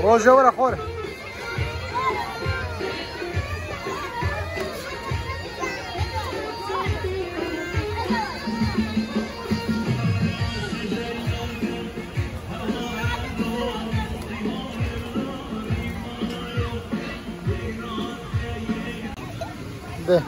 روجا ورا خور ده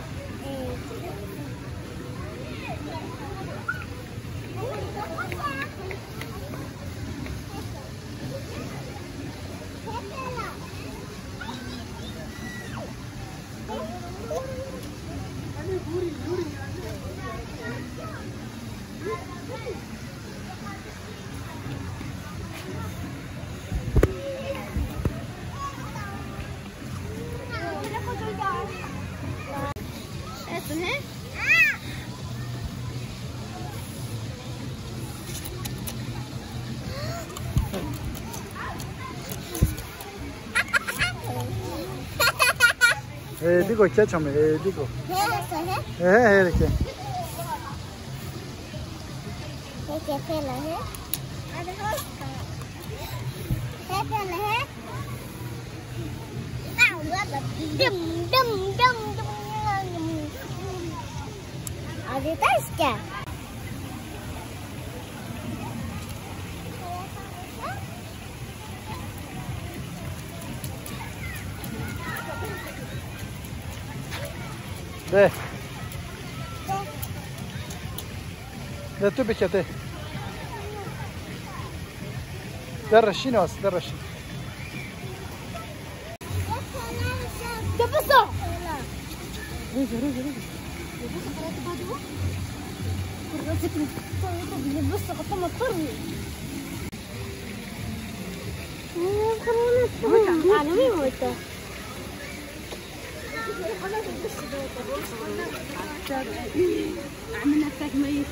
dico che c'è me dico che क्या खेला है अरे क्या खेला है डम डम डम डम अरे ताश क्या ده tu perché te ده الرشين بس ده الرشين ده بصو رجع بص قطم الطري انا مين موته عملنا فيك ميت